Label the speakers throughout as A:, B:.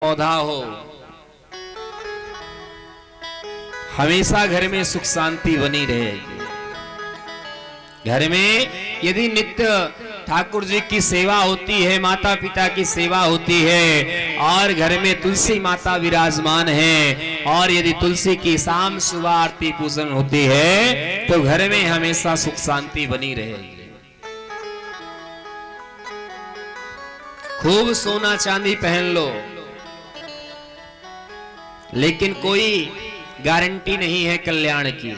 A: पौधा हो, हमेशा घर में सुख शांति बनी रहेगी। घर में यदि नित्य ठाकुर जी की सेवा होती है, माता पिता की सेवा होती है और घर में तुलसी माता विराजमान है और यदि तुलसी की शाम सुबह आरती पूजन होती है तो घर में हमेशा सुख शांति बनी रहेगी। खूब सोना चांदी पहन लो, लेकिन कोई गारंटी नहीं है कल्याण की।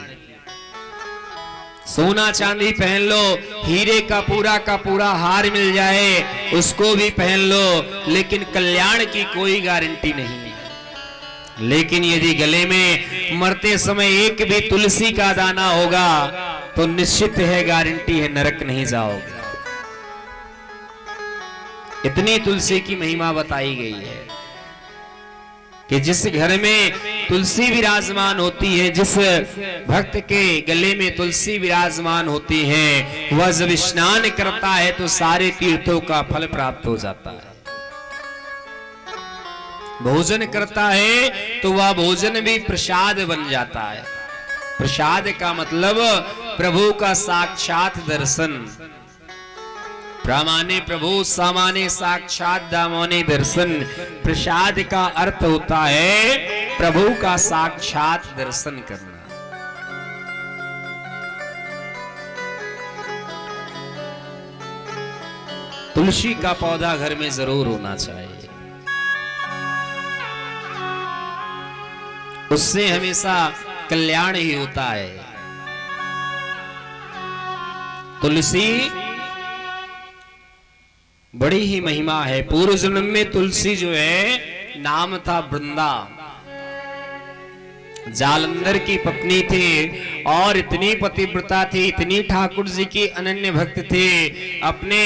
A: सोना चांदी पहन लो, हीरे का पूरा हार मिल जाए उसको भी पहन लो, लेकिन कल्याण की कोई गारंटी नहीं है। लेकिन यदि गले में मरते समय एक भी तुलसी का दाना होगा तो निश्चित है, गारंटी है, नरक नहीं जाओगे। इतनी तुलसी की महिमा बताई गई है कि जिस घर में तुलसी विराजमान होती है, जिस भक्त के गले में तुलसी विराजमान होती है, वह जब स्नान करता है तो सारे तीर्थों का फल प्राप्त हो जाता है। भोजन करता है तो वह भोजन भी प्रसाद बन जाता है। प्रसाद का मतलब प्रभु का साक्षात दर्शन। प्रामाणे प्रभु सामाने साक्षात दामोने दर्शन। प्रसाद का अर्थ होता है प्रभु का साक्षात दर्शन करना। तुलसी का पौधा घर में जरूर होना चाहिए, उससे हमेशा कल्याण ही होता है। तुलसी बड़ी ही महिमा है। पूर्व जन्म में तुलसी जो है नाम था वृंदा, जालंधर की पत्नी थी और इतनी पतिव्रता थी, इतनी ठाकुर जी की अनन्य भक्त थी, अपने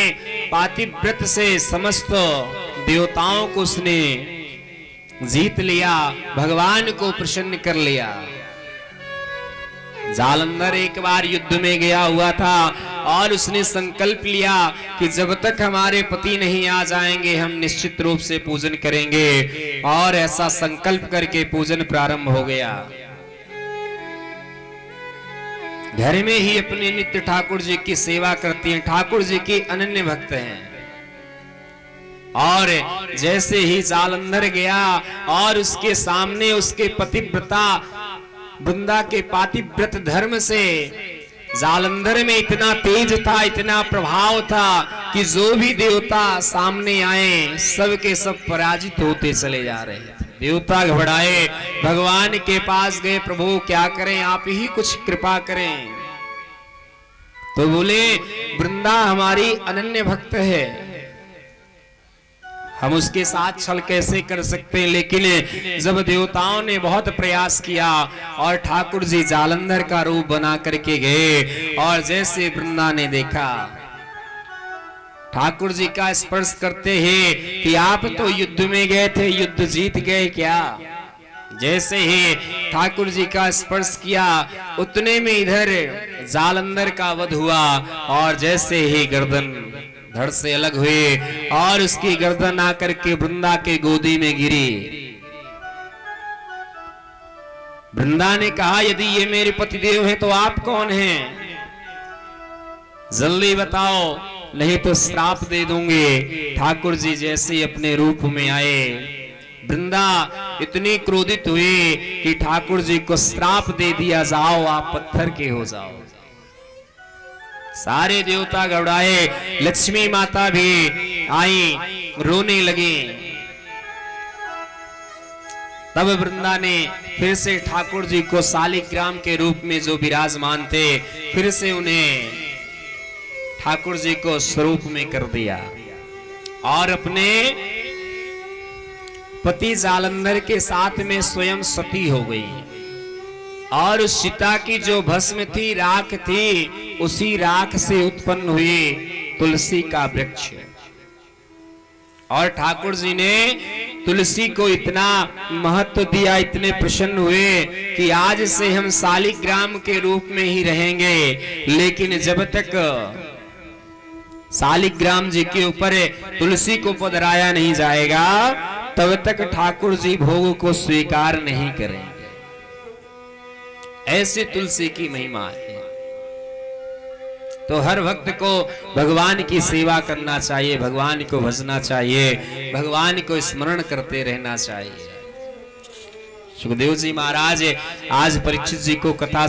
A: पातिव्रत से समस्त देवताओं को उसने जीत लिया, भगवान को प्रसन्न कर लिया। जालंधर एक बार युद्ध में गया हुआ था और उसने संकल्प लिया कि जब तक हमारे पति नहीं आ जाएंगे हम निश्चित रूप से पूजन करेंगे, और ऐसा संकल्प करके पूजन प्रारंभ हो गया। घर में ही अपने नित्य ठाकुर जी की सेवा करती हैं, ठाकुर जी की अनन्य भक्त हैं। और जैसे ही जालंधर गया और उसके सामने उसके पतिव्रता वृंदा के पातिव्रत धर्म से जालंधर में इतना तेज था, इतना प्रभाव था कि जो भी देवता सामने आए सब के सब पराजित होते चले जा रहे थे। देवता घबराए, भगवान के पास गए, प्रभु क्या करें, आप ही कुछ कृपा करें। तो बोले वृंदा हमारी अनन्य भक्त है, हम उसके साथ छल कैसे कर सकते हैं। लेकिन जब देवताओं ने बहुत प्रयास किया और ठाकुर जी जालंधर का रूप बना करके गए और जैसे वृंदा ने देखा ठाकुर जी का स्पर्श करते हैं कि आप तो युद्ध में गए थे, युद्ध जीत गए क्या। जैसे ही ठाकुर जी का स्पर्श किया उतने में इधर जालंधर का वध हुआ और जैसे ही गर्दन धड़ से अलग हुए और उसकी गर्दन आकर के वृंदा के गोदी में गिरी। वृंदा ने कहा यदि ये मेरे पतिदेव हैं तो आप कौन हैं, जल्दी बताओ नहीं तो श्राप दे दूंगे। ठाकुर जी जैसे अपने रूप में आए, वृंदा इतनी क्रोधित हुई कि ठाकुर जी को श्राप दे दिया, जाओ आप पत्थर के हो जाओ। सारे देवता घबराए, लक्ष्मी माता भी आई, रोने लगी। तब वृंदा ने फिर से ठाकुर जी को शालिग्राम के रूप में जो विराजमान थे फिर से उन्हें ठाकुर जी को स्वरूप में कर दिया और अपने पति जालंधर के साथ में स्वयं सती हो गई। और उस सीता की जो भस्म थी, राख थी, उसी राख से उत्पन्न हुई तुलसी का वृक्ष। और ठाकुर जी ने तुलसी को इतना महत्व दिया, इतने प्रसन्न हुए कि आज से हम शालिग्राम के रूप में ही रहेंगे, लेकिन जब तक शालिग्राम जी के ऊपर तुलसी को पधराया नहीं जाएगा तब तक ठाकुर जी भोग को स्वीकार नहीं करेंगे। ऐसे तुलसी की महिमा है। तो हर भक्त को भगवान की सेवा करना चाहिए, भगवान को भजना चाहिए, भगवान को स्मरण करते रहना चाहिए। सुखदेव जी महाराज आज परीक्षित जी को कथा